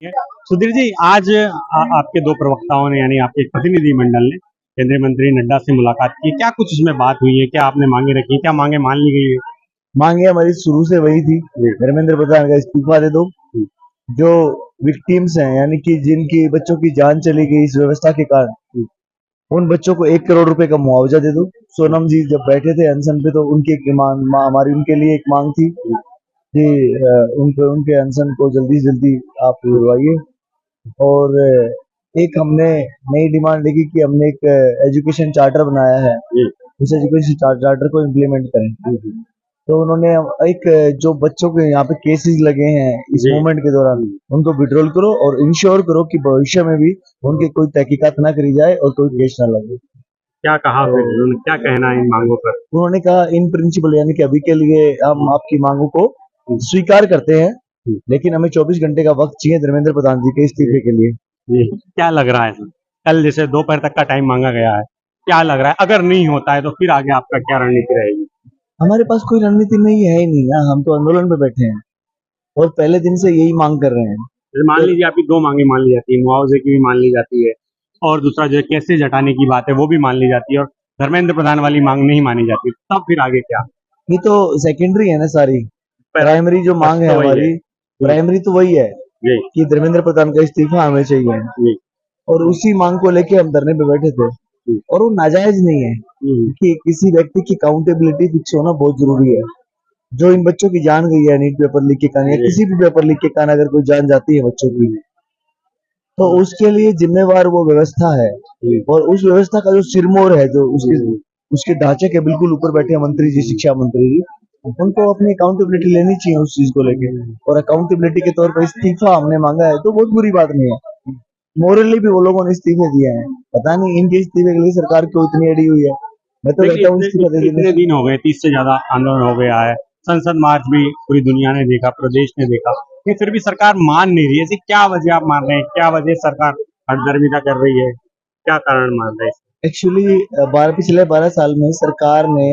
सुधीर जी, आज आपके दो प्रवक्ताओं ने यानी आपके प्रतिनिधिमंडल ने केंद्रीय मंत्री नड्डा से मुलाकात की। क्या कुछ उसमें बात हुई है? क्या आपने मांगे रखी? क्या मांगे मान ली गई है? मांगे हमारी शुरू से वही थी, जी। धर्मेंद्र प्रधान का इस्तीफा दे दो। जी। जो विक्टिम्स हैं यानी कि जिनकी बच्चों की जान चली गई इस व्यवस्था के कारण, जी। उन बच्चों को 1 करोड़ रुपए का मुआवजा दे दो। सोनम जी जब बैठे थे अनशन पे तो उनकी एक हमारी उनके लिए एक मांग थी कि उनके उनके अनशन को जल्दी से जल्दी आप उड़वाइए। और एक हमने नई डिमांड देखी कि हमने एक एजुकेशन चार्टर बनाया है, जी। उस एजुकेशन चार्टर को इम्प्लीमेंट करें। जी। तो उन्होंने एक जो बच्चों के यहाँ पे केसेस लगे हैं इस जी। मूवमेंट के दौरान, उनको विड्रॉल करो और इंश्योर करो कि भविष्य में भी उनकी कोई तहकीकात ना करी जाए और कोई केस ना लगे। क्या कहा फिर उन्होंने? क्या कहना है इन मांगों पर? उन्होंने कहा इन प्रिंसिपल यानी कि अभी के लिए हम आपकी मांगों को स्वीकार करते हैं, लेकिन हमें 24 घंटे का वक्त चाहिए धर्मेंद्र प्रधान जी के इस्तीफे के लिए। जी। क्या लग रहा है? कल जैसे दोपहर तक का टाइम मांगा गया है, क्या लग रहा है अगर नहीं होता है तो फिर आगे आपका क्या रणनीति रहेगी? हमारे पास कोई रणनीति नहीं है ही नहीं ना, हम तो आंदोलन पे बैठे हैं और पहले दिन से यही मांग कर रहे हैं। जैसे मान लीजिए आपकी दो मांगे मान ली जाती है, मुआवजे की भी मान ली जाती है और दूसरा जो केसेस हटाने की बात है वो भी मान ली जाती है और धर्मेंद्र प्रधान वाली मांग नहीं मानी जाती, तब फिर आगे क्या? ये तो सेकेंडरी है ना सारी, प्राइमरी जो मांग है तो वही है। हमारी, प्राइमरी तो वही है जी। कि धर्मेंद्र प्रधान का इस्तीफा हमें चाहिए जी। और उसी मांग को लेके हम धरने पे बैठे थे। जी। और वो नाजायज नहीं है कि किसी व्यक्ति की अकाउंटेबिलिटी फिक्स होना बहुत जरूरी है। जो इन बच्चों की जान गई है नीट पेपर लीक के कारण या किसी भी पेपर लीक के कारण अगर कोई जान जाती है बच्चों की, तो उसके लिए जिम्मेवार वो व्यवस्था है और उस व्यवस्था का जो सिरमौर है, जो उसके उसके ढांचे के बिल्कुल ऊपर बैठे हैं मंत्री जी, शिक्षा मंत्री जी, उनको अपनी अकाउंटेबिलिटी लेनी चाहिए उस चीज को लेके। और अकाउंटेबिलिटी के तौर पर इस्तीफा हमने मांगा है तो बहुत बुरी बात नहीं है। मोरली भी वो लोगों ने इस्तीफे दिए हैं, पता नहीं इनके इस्तीफे के लिए सरकार क्यों इतनी अड़ी हुई है। मैं तो कहता हूँ इस्तीफा दे देने। इतने दिन हो गए, 30 से ज्यादा आंदोलन हो गया है, संसद मार्च भी पूरी दुनिया ने देखा, प्रदेश ने देखा, ये फिर भी सरकार मान नहीं रही है। ऐसी क्या वजह आप मान रहे हैं? क्या वजह सरकार हठधर्मिता कर रही है? क्या कारण मान रहे हैं? एक्चुअली पिछले 12 साल में सरकार ने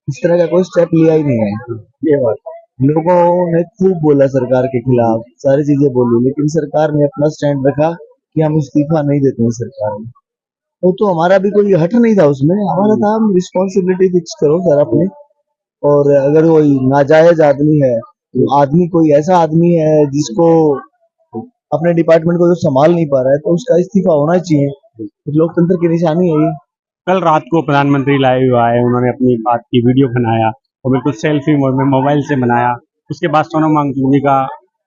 इस तरह का कोई स्टेप लिया ही नहीं है। ये बात लोगों ने खूब बोला सरकार के खिलाफ, सारी चीजें बोली, लेकिन सरकार ने अपना स्टैंड रखा कि हम इस्तीफा नहीं देते हैं सरकार में। तो हमारा भी कोई हट नहीं था उसमें, हमारा था हम रिस्पॉन्सिबिलिटी फिक्स करो सर अपनी। और अगर कोई नाजायज आदमी है, तो आदमी कोई ऐसा आदमी है जिसको अपने डिपार्टमेंट को जो संभाल नहीं पा रहा है, तो उसका इस्तीफा होना चाहिए। लोकतंत्र की निशानी है ये। कल रात को प्रधानमंत्री लाइव आए, उन्होंने अपनी बात की वीडियो बनाया और बिल्कुल सेल्फी मोड में मोबाइल से बनाया। उसके बाद सोनम वांगचुक जी का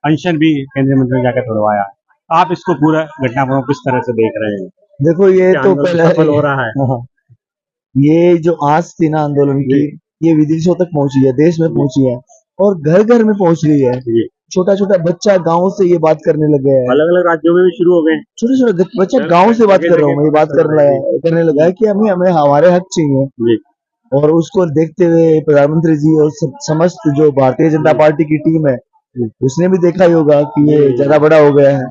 अनशन भी केंद्रीय मंत्री ने जाकर तोड़वाया। आप इसको पूरा घटना को किस तरह से देख रहे हैं? देखो ये क्या तो आंदोलन पहले सफल हो रहा है? हाँ, ये जो आस थी ना आंदोलन की, ये विदेशों तक पहुंची है, देश में पहुंची है और घर घर में पहुंच गई है। जी। छोटा छोटा बच्चा गांव से ये बात करने लग गया है, अलग अलग राज्यों में भी शुरू हो गए। छोटे छोटे बच्चा गांव से बात कर रहा हूँ मैं, ये बात करने लगा है कि हमें हमें हमारे हक चाहिए। जी। और उसको देखते हुए प्रधानमंत्री जी और समस्त जो भारतीय जनता पार्टी की टीम है, उसने भी देखा ही होगा कि ये ज्यादा बड़ा हो गया है।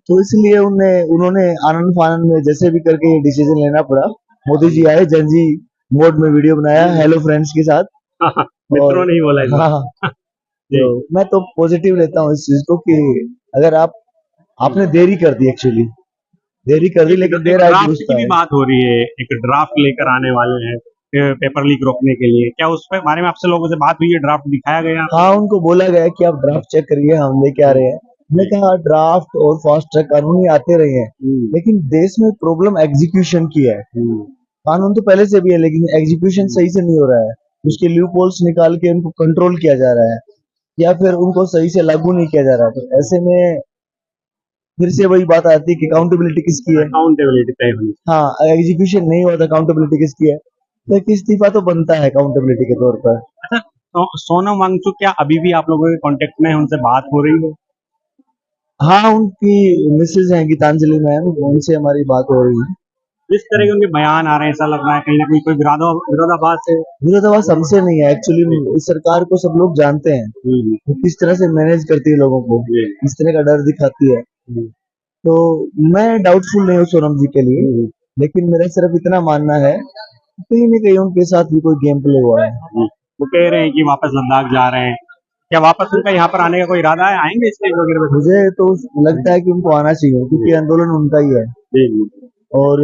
तो इसलिए उन्होंने आनंद फानंद में जैसे भी करके ये डिसीजन लेना पड़ा। मोदी जी आए, जनजी मोड में वीडियो बनाया हेलो फ्रेंड्स के साथ। मित्रों ने ही बोला इस बार। हाँ, जी। तो मैं तो पॉजिटिव लेता हूँ इस चीज को कि अगर आपने देरी कर दी, एक्चुअली देरी कर दी, लेकिन देर आए ड्राफ्ट दुरुस्त की भी आए। बात हो रही है, एक ड्राफ्ट लेकर आने वाले हैं पेपर लीक रोकने के लिए। क्या उस पे बारे में आपसे लोगों से बात हुई है? ड्राफ्ट दिखाया गया? हाँ, उनको बोला गया कि आप ड्राफ्ट चेक करिए, हम लेके आ रहे हैं। मैंने कहा ड्राफ्ट और फास्ट ट्रैक कानून ही आते रहे हैं, लेकिन देश में प्रॉब्लम एग्जीक्यूशन की है। कानून तो पहले से भी है लेकिन एग्जीक्यूशन सही से नहीं हो रहा है। उसके ल्यूप होल्स निकाल के उनको कंट्रोल किया जा रहा है या फिर उनको सही से लागू नहीं किया जा रहा। तो ऐसे में फिर से वही बात आती है कि अकाउंटेबिलिटी किसकी है। अकाउंटेबिलिटी तय होनी। हाँ, एग्जीक्यूशन नहीं हुआ तो अकाउंटेबिलिटी किसकी है। तो एक इस्तीफा तो बनता है अकाउंटेबिलिटी के तौर पर। अच्छा, तो सोनम वांगचुक क्या अभी भी आप लोगों के कांटेक्ट में है? उनसे बात हो रही है? हाँ, उनकी मिसेज हैं गीतांजलि मैम, उनसे हमारी बात हो रही है। जिस तरह के उनके बयान आ रहे हैं, ऐसा लग रहा है कहीं ना कहीं कोई विरोधाभास है। विरोधाभास हमसे नहीं है, एक्चुअली इस सरकार को सब लोग जानते हैं वो किस तरह से मैनेज करती है लोगों को, किस तरह का डर दिखाती है। तो मैं डाउटफुल नहीं हूँ सोनम जी के लिए, लेकिन मेरा सिर्फ इतना मानना है कि कहीं न कहीं उनके साथ भी कोई गेम प्ले हुआ है। वो कह रहे हैं कि वापस लद्दाख जा रहे हैं, क्या वापस उनका यहाँ पर आने का कोई इरादा है? आएंगे स्टेज वगैरह पे? मुझे तो लगता है कि उनको आना चाहिए, क्योंकि आंदोलन उनका ही है। जी जी और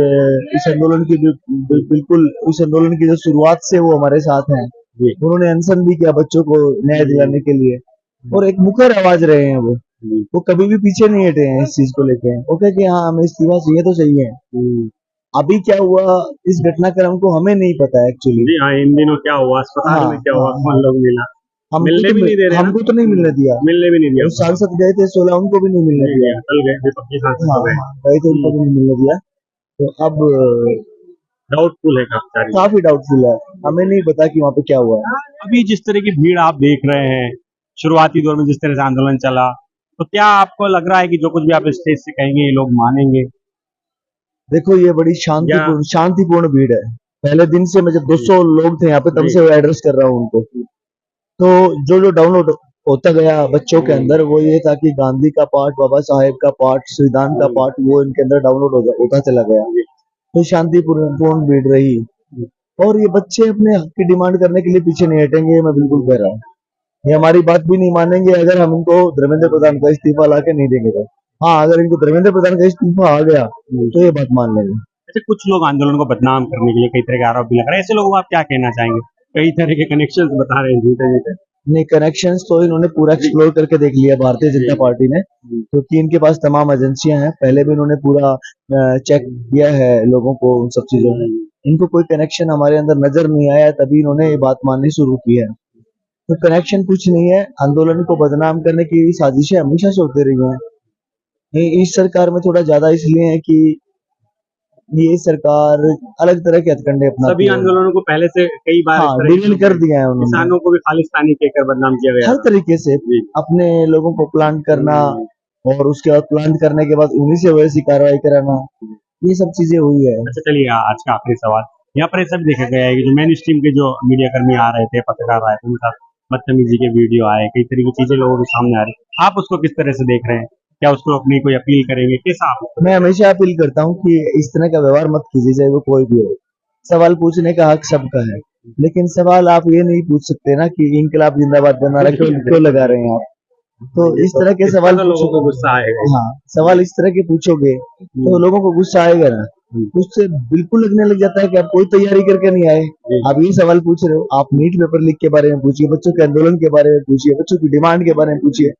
इस आंदोलन की बिल्कुल इस आंदोलन की जो शुरुआत से वो हमारे साथ हैं। जी उन्होंने अनशन भी किया बच्चों को न्याय दिलाने के लिए, और एक मुखर आवाज रहे हैं वो। जी वो कभी भी पीछे नहीं हटे हैं इस चीज को लेके। वो कहे कि हाँ, हमें इस्तीफा चाहिए तो चाहिए। हम्म। अभी क्या हुआ इस घटनाक्रम को हमें नहीं पता एक्चुअली। जी हाँ, इन दिनों क्या हुआ, अस्पताल हाँ में क्या हुआ, हाँ कौन हाँ, लोग मिला? हमको मिलने तो भी नहीं दे रहे ना। हमको तो नहीं मिलने दिया। मिलने भी नहीं दिया। वो सांसद गए थे 16, उनको भी नहीं मिलने जी दिया। जी, कल गए विपक्षी सांसद हाँ तो गए। हाँ, गए थे, उनको भी नहीं मिलने दिया। तो अब डाउटफुल है काफी सारी। काफी डाउटफुल है, हमें नहीं पता कि वहाँ पे क्या हुआ है। अभी जिस तरह की भीड़ आप देख रहे हैं, शुरुआती दौर में जिस तरह से आंदोलन चला, तो क्या आपको लग रहा है कि जो कुछ भी आप स्टेज से कहेंगे ये लोग मानेंगे? देखो, ये बड़ी या शांतिपूर्ण भीड़ है। पहले दिन से मैं जब 200 लोग थे यहाँ पे, तब जी से एड्रेस कर रहा हूँ उनको। तो जो जो डाउनलोड होता गया बच्चों के अंदर, वो ये था कि गांधी का पाठ, बाबा साहेब का पाठ, संविधान का पाठ, वो इनके अंदर डाउनलोड होता चला गया। तो शांतिपूर्ण भीड़ रही। और ये बच्चे अपने हक की डिमांड करने के लिए पीछे नहीं हटेंगे, ये मैं बिल्कुल कह रहा हूँ। ये हमारी बात भी नहीं मानेंगे अगर हम इनको धर्मेंद्र प्रधान का इस्तीफा ला के नहीं देंगे तो। हाँ, अगर इनको धर्मेंद्र प्रधान का इस्तीफा आ गया तो ये बात मान लेंगे। ऐसे कुछ लोग आंदोलन को बदनाम करने के लिए कई तरह के आरोप भी लगा रहे हैं, ऐसे लोगों को आप क्या कहना चाहेंगे? कई तरह के कनेक्शंस बता रहे हैं झूठे झूठे। नहीं, कनेक्शंस तो इन्होंने पूरा एक्सप्लोर करके देख लिया भारतीय जनता पार्टी ने, क्योंकि इनके पास तमाम एजेंसियां हैं। पहले भी इन्होंने पूरा चेक किया है लोगों को, उन सब चीजों में। इनको कोई कनेक्शन हमारे अंदर नजर नहीं आया, तभी इन्होंने ये बात माननी शुरू की है। तो कनेक्शन कुछ नहीं है। आंदोलन को बदनाम करने की साजिशें हमेशा से होती रही हैं। इस सरकार में थोड़ा ज्यादा इसलिए है कि ये सरकार अलग तरह के हथकंडे अपनाती सभी है। आंदोलनों को पहले से कई बार इस हाँ, तरह डिलीट कर दिया है उन्होंने। किसानों को भी खालिस्तानी कहकर बदनाम किया गया हर था। तरीके से जी अपने लोगों को प्लांट करना, और उसके बाद प्लांट करने के बाद उन्हीं से वैसी कार्रवाई कराना, ये सब चीजें हुई है। अच्छा चलिए, आज का आखिरी सवाल। यहाँ पर ये सब देखा गया है कि जो मेन स्ट्रीम के जो मीडिया कर्मी आ रहे थे, पत्रकार आए थे, उनके साथ बदतमीजी के वीडियो आए, कई तरह की चीजें लोगों के सामने आ रही, आप उसको किस तरह से देख रहे हैं? क्या उसको अपनी कोई अपील करेंगे? कैसा आप उसको मैं देख रहे हमेशा अपील करता हूँ कि इस तरह का व्यवहार मत कीजिए, चाहे वो कोई भी हो। सवाल पूछने का हक सबका है, लेकिन सवाल आप ये नहीं पूछ सकते ना कि इंकलाब जिंदाबाद का नारा क्यों क्यों लगा रहे हैं आप। तो हैं? इस तरह के इस सवाल पर तो लोगों को गुस्सा आएगा ही। हाँ, सवाल इस तरह के पूछोगे तो लोगों को गुस्सा आएगा ना। उससे बिल्कुल लगने लग जाता है कि आप कोई तैयारी करके नहीं आए। आप ये सवाल पूछ रहे हो, आप नीट पेपर लीक के बारे में पूछिए, बच्चों के आंदोलन के बारे में पूछिए, बच्चों की डिमांड के बारे में पूछिए,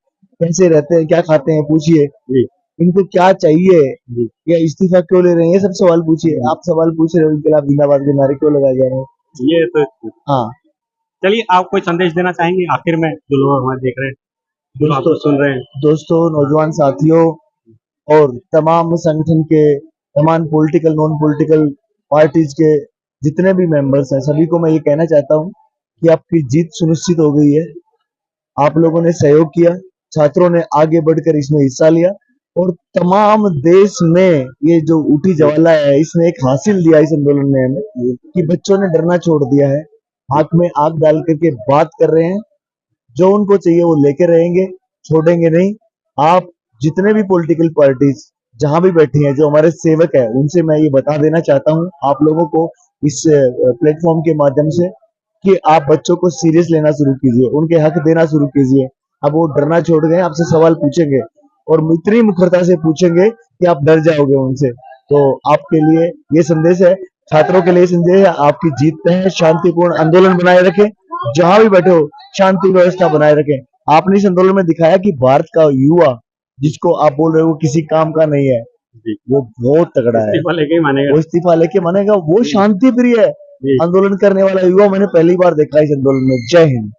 कैसे रहते हैं, क्या खाते हैं पूछिए, जी इनको क्या चाहिए, जी या इस्तीफा क्यों ले रहे हैं, ये सब सवाल पूछिए। आप सवाल पूछ रहे हो इंकलाब जिंदाबाद के नारे क्यों लगाए जा रहे हैं। ये तो हाँ, चलिए, आप कोई संदेश देना चाहेंगे आखिर में, जो लोग हमारे देख रहे हैं, जो आपको सुन रहे हैं? दोस्तों, नौजवान साथियों, और तमाम संगठन के, तमाम पॉलिटिकल नॉन पॉलिटिकल पार्टीज के जितने भी मेंबर्स हैं, सभी को मैं ये कहना चाहता हूँ कि आपकी जीत सुनिश्चित हो गई है। आप लोगों ने सहयोग किया, छात्रों ने आगे बढ़कर इसमें हिस्सा लिया, और तमाम देश में ये जो उठी ज्वाला है, इसने एक हासिल दिया इस आंदोलन में हमें, कि बच्चों ने डरना छोड़ दिया है, आंख में आंख डाल करके बात कर रहे हैं। जो उनको चाहिए वो लेके रहेंगे, छोड़ेंगे नहीं। आप जितने भी पॉलिटिकल पार्टीज जहां भी बैठी हैं, जो हमारे सेवक है, उनसे मैं ये बता देना चाहता हूँ आप लोगों को इस प्लेटफॉर्म के माध्यम से, कि आप बच्चों को सीरियस लेना शुरू कीजिए, उनके हक देना शुरू कीजिए। अब वो डरना छोड़ गए, आपसे सवाल पूछेंगे, और इतनी मुखरता से पूछेंगे कि आप डर जाओगे उनसे। तो आपके लिए ये संदेश है, छात्रों के लिए संदेश है, आपकी जीत तय है। शांतिपूर्ण आंदोलन बनाए रखें, जहां भी बैठे हो शांति व्यवस्था बनाए रखें। आपने इस आंदोलन में दिखाया कि भारत का युवा, जिसको आप बोल रहे हो किसी काम का नहीं है, जी वो बहुत तगड़ा है। इस्तीफा लेके ही मानेगा। वो इस्तीफा लेके मानेगा, वो शांति प्रिय है। जी आंदोलन करने वाला युवा मैंने पहली बार देखा इस आंदोलन में। जय हिंद।